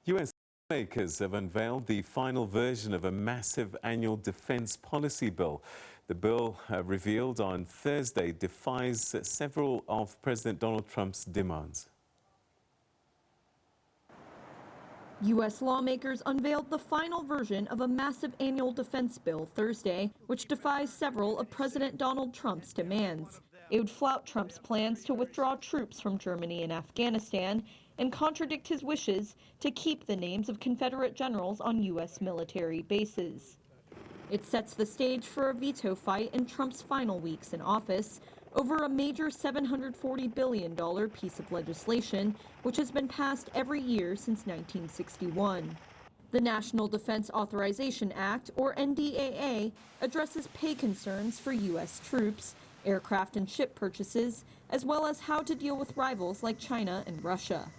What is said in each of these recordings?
U.S. lawmakers have unveiled the final version of a massive annual defense policy bill. The bill, revealed on Thursday, defies several of President Donald Trump's demands. U.S. lawmakers unveiled the final version of a massive annual defense bill Thursday, which defies several of President Donald Trump's demands. It would flout Trump's plans to withdraw troops from Germany and Afghanistan and contradict his wishes to keep the names of Confederate generals on U.S. military bases. It sets the stage for a veto fight in Trump's final weeks in office over a major $740 billion piece of legislation, which has been passed every year since 1961. The National Defense Authorization Act, or NDAA, addresses pay concerns for U.S. troops, aircraft and ship purchases, as well as how to deal with rivals like China and Russia.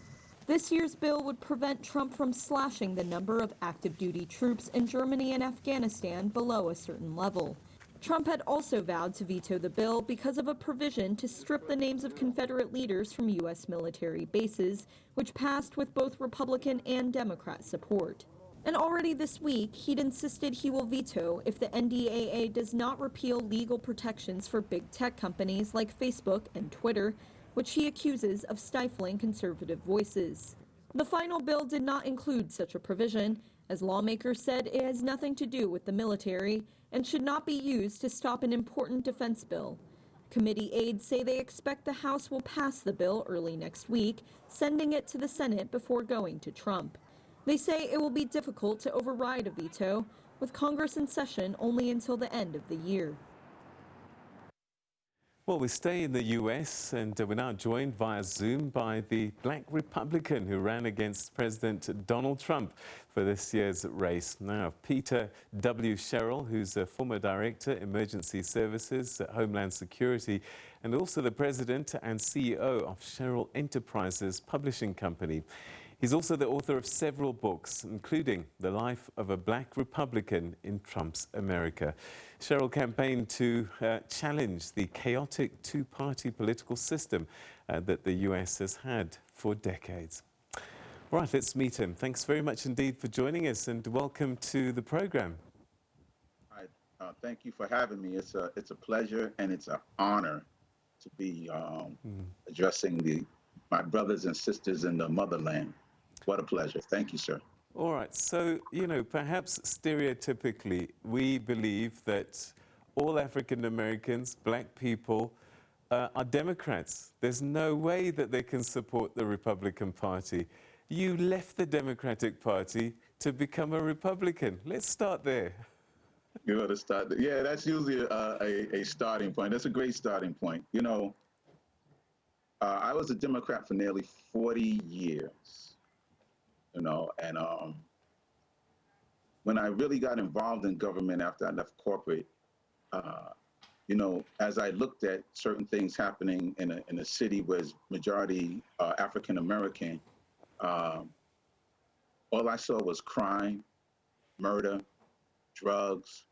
This year's bill would prevent Trump from slashing the number of active duty troops in Germany and Afghanistan below a certain level. Trump had also vowed to veto the bill because of a provision to strip the names of Confederate leaders from U.S. military bases, which passed with both Republican and Democrat support. And already this week, he'd insisted he will veto if the NDAA does not repeal legal protections for big tech companies like Facebook and Twitter, which he accuses of stifling conservative voices. The final bill did not include such a provision, as lawmakers said it has nothing to do with the military and should not be used to stop an important defense bill. Committee aides say they expect the House will pass the bill early next week, sending it to the Senate before going to Trump. They say it will be difficult to override a veto, with Congress in session only until the end of the year. Well, we stay in the U.S. and we're now joined via Zoom by the Black Republican who ran against President Donald Trump for this year's race. Now, Peter W. Sherrill, who's a former Director, Emergency Services at Homeland Security, and also the President and CEO of Sherrill Enterprises Publishing Company. He's also the author of several books, including The Life of a Black Republican in Trump's America. Sherrill campaigned to challenge the chaotic two-party political system that the U.S. has had for decades. Right, let's meet him. Thanks very much indeed for joining us and welcome to the program. Thank you for having me. It's a pleasure and it's an honor to be addressing my brothers and sisters in the motherland. What a pleasure. Thank you, sir. All right. So, perhaps stereotypically, we believe that all African Americans, black people, are Democrats. There's no way that they can support the Republican Party. You left the Democratic Party to become a Republican. Let's start there. You ought to start there. Yeah, that's usually a starting point. That's a great starting point. I was a Democrat for nearly 40 years. And when I really got involved in government after I left corporate, as I looked at certain things happening in a city where it's majority African American, all I saw was crime, murder, drugs,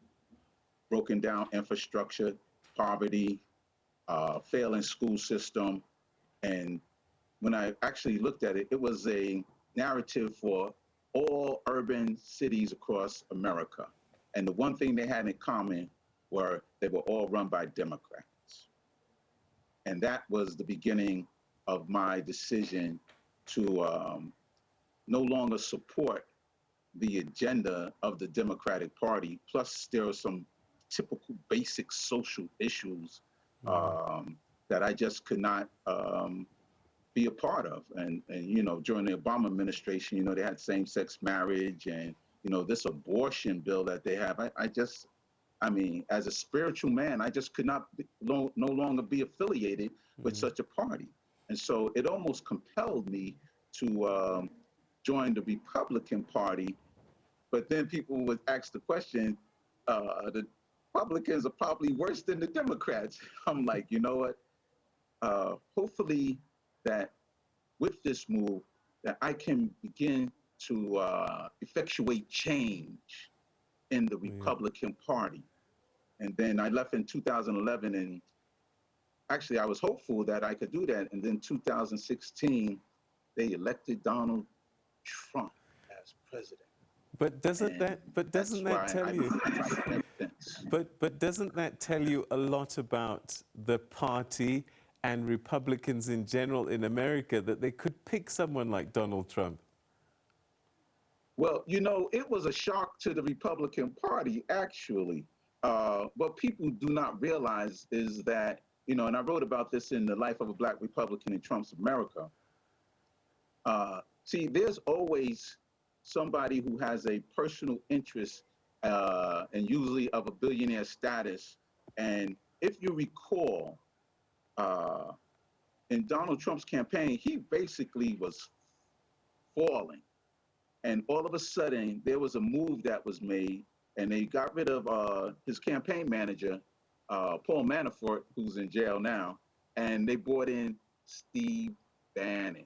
broken down infrastructure, poverty, failing school system. And when I actually looked at it, it was a narrative for all urban cities across America. And the one thing they had in common were they were all run by Democrats. And that was the beginning of my decision to no longer support the agenda of the Democratic Party. Plus, there are some typical basic social issues that I just could not be a part of. And during the Obama administration, they had same-sex marriage and, this abortion bill that they have. I mean, as a spiritual man, I just could not no longer be affiliated with such a party. And so it almost compelled me to join the Republican Party. But then people would ask the question, the Republicans are probably worse than the Democrats. I'm like, you know what? Hopefully that with this move, that I can begin to effectuate change in the Republican Party. And then I left in 2011, and actually I was hopeful that I could do that. And then 2016, they elected Donald Trump president. But doesn't And that's that why tell I you? try to make sense. But doesn't that tell you a lot about the party and Republicans in general in America that they could pick someone like Donald Trump? Well, it was a shock to the Republican Party, actually. What people do not realize is that, and I wrote about this in The Life of a Black Republican in Trump's America. See, there's always somebody who has a personal interest, and usually of a billionaire status. And if you recall, uh, in Donald Trump's campaign, he basically was falling. And all of a sudden, there was a move that was made, and they got rid of his campaign manager, Paul Manafort, who's in jail now, and they brought in Steve Bannon.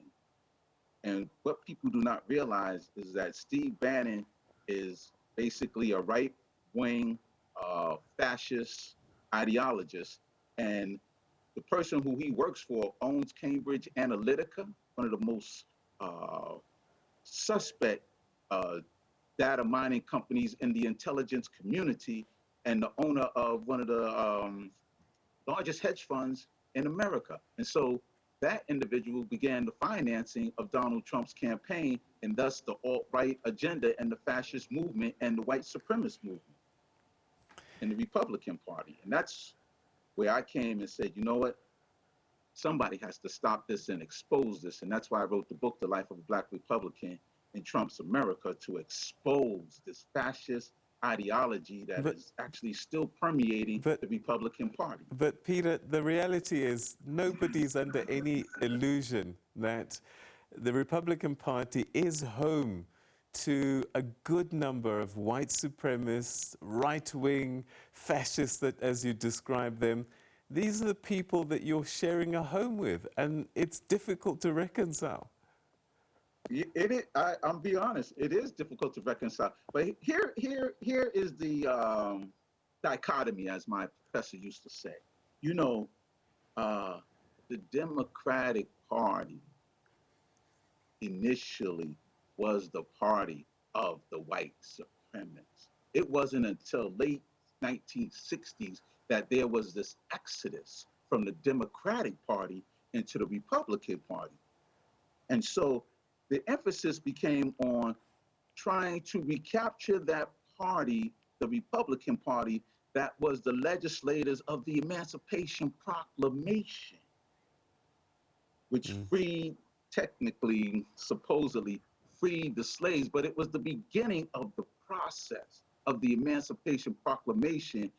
And what people do not realize is that Steve Bannon is basically a right-wing fascist ideologist, and the person who he works for owns Cambridge Analytica, one of the most suspect uh, data mining companies in the intelligence community, and the owner of one of the largest hedge funds in America. And so that individual began the financing of Donald Trump's campaign, and thus the alt-right agenda and the fascist movement and the white supremacist movement in the Republican Party. And that's where I came and said, you know what? Somebody has to stop this and expose this. And that's why I wrote the book, The Life of a Black Republican in Trump's America, to expose this fascist ideology that But is actually still permeating but the Republican Party. but Peter, the reality is nobody's under any illusion that the Republican Party is home to a good number of white supremacists, right-wing fascists, that, as you describe them, these are the people that you're sharing a home with, and it's difficult to reconcile. It is. I'm be honest. It is difficult to reconcile. But here is the dichotomy, as my professor used to say. You know, uh, the Democratic Party initially was the party of the white supremacists. It wasn't until late 1960s that there was this exodus from the Democratic Party into the Republican Party. And so the emphasis became on trying to recapture that party, the Republican Party, that was the legislators of the Emancipation Proclamation, which freed, technically, supposedly, freed the slaves, but it was the beginning of the process of the Emancipation Proclamation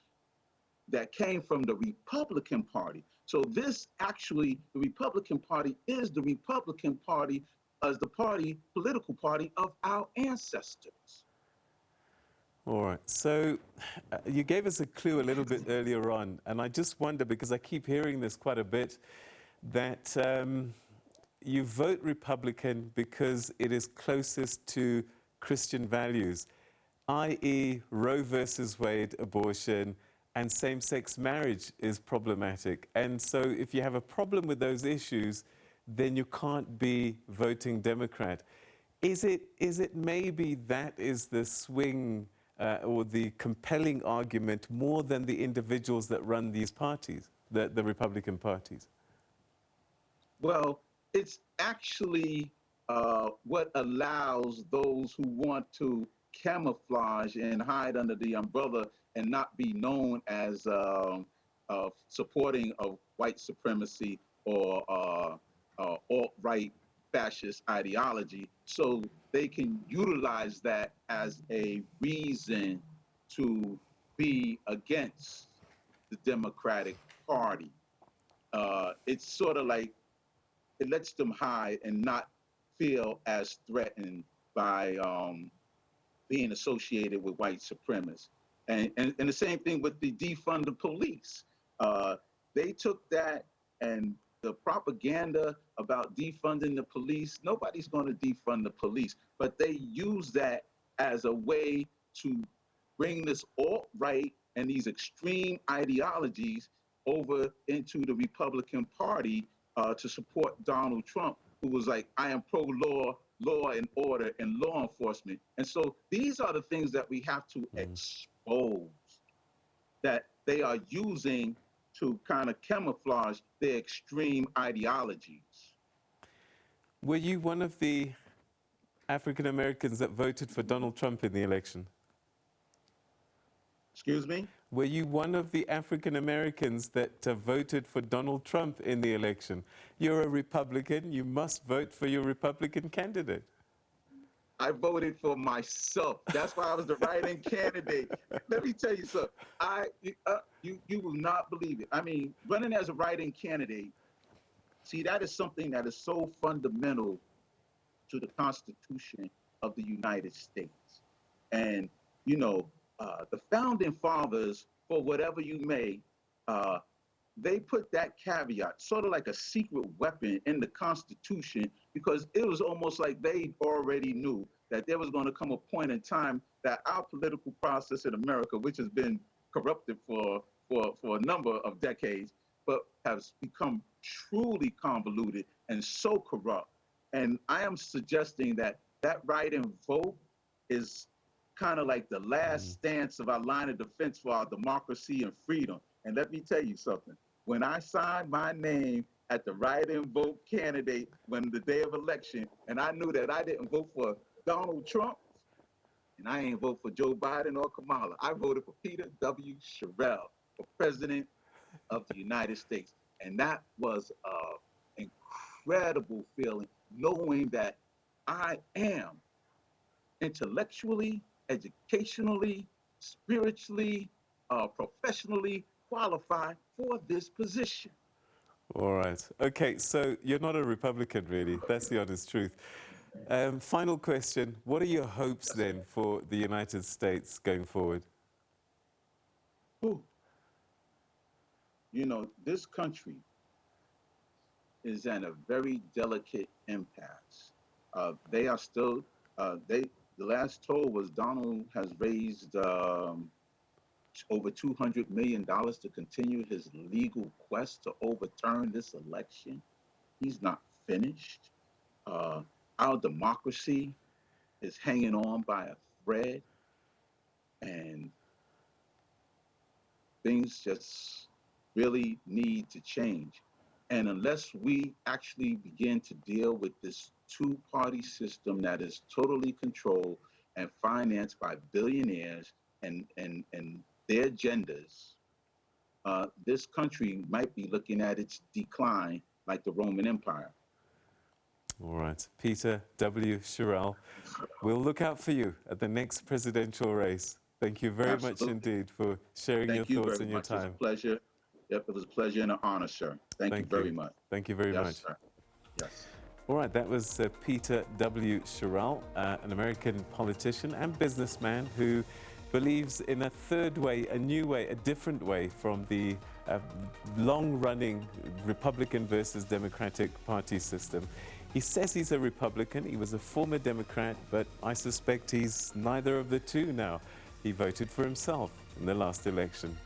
that came from the Republican Party. So this actually, the Republican Party is the Republican Party as the party, political party of our ancestors. All right. So you gave us a clue a little bit earlier on, and I just wonder, because I keep hearing this quite a bit, that you vote Republican because it is closest to Christian values, i.e. Roe versus Wade, abortion, and same-sex marriage is problematic. And so if you have a problem with those issues, then you can't be voting Democrat. Is it maybe that is the swing or the compelling argument more than the individuals that run these parties, the Republican parties? Well, it's actually what allows those who want to camouflage and hide under the umbrella and not be known as supporting of white supremacy or alt-right fascist ideology, so they can utilize that as a reason to be against the Democratic Party. It's sort of like it lets them hide and not feel as threatened by being associated with white supremacists. And the same thing with the defund the police. They took that and the propaganda about defunding the police, nobody's going to defund the police, but they use that as a way to bring this alt-right and these extreme ideologies over into the Republican Party to support Donald Trump, who was like, I am pro-law, law and order and law enforcement. And so these are the things that we have to expose, that they are using to kind of camouflage their extreme ideologies. Were you one of the African Americans that voted for Donald Trump in the election? Excuse me? Were you one of the African Americans that voted for Donald Trump in the election? You're a Republican. You must vote for your Republican candidate. I voted for myself. That's why I was the write-in candidate. Let me tell you something. You will not believe it. I mean, running as a write-in candidate, see, that is something that is so fundamental to the Constitution of the United States. And, you know, the founding fathers, for whatever you may, they put that caveat, sort of like a secret weapon in the Constitution, because it was almost like they already knew that there was going to come a point in time that our political process in America, which has been corrupted for a number of decades, but has become truly convoluted and so corrupt. And I am suggesting that that right and vote is kind of like the last stance of our line of defense for our democracy and freedom. And let me tell you something. When I signed my name at the write-in vote candidate when the day of election, and I knew that I didn't vote for Donald Trump, and I ain't vote for Joe Biden or Kamala. I voted for Peter W. Sherrill for President of the United States. And that was an incredible feeling, knowing that I am intellectually, educationally, spiritually, professionally qualified for this position. All right. Okay, so you're not a Republican, really. That's the honest truth. Final question. What are your hopes then for the United States going forward? Ooh. You know, this country is at a very delicate impasse. They are still, the last toll was Donald has raised over $200 million to continue his legal quest to overturn this election. He's not finished. Our democracy is hanging on by a thread, and things just really need to change. And unless we actually begin to deal with this two-party system that is totally controlled and financed by billionaires and their agendas, this country might be looking at its decline like the Roman Empire. All right. Peter W. Sherrill, we'll look out for you at the next presidential race. Thank you very much indeed for sharing your thoughts and your time. It was a pleasure. Yep, it was a pleasure and an honor, sir. Thank you very much. Thank you very much. Sir. Yes. All right, that was Peter W. Sherrill, an American politician and businessman who believes in a third way, a new way, a different way from the long-running Republican versus Democratic Party system. He says he's a Republican. He was a former Democrat, but I suspect he's neither of the two now. He voted for himself in the last election.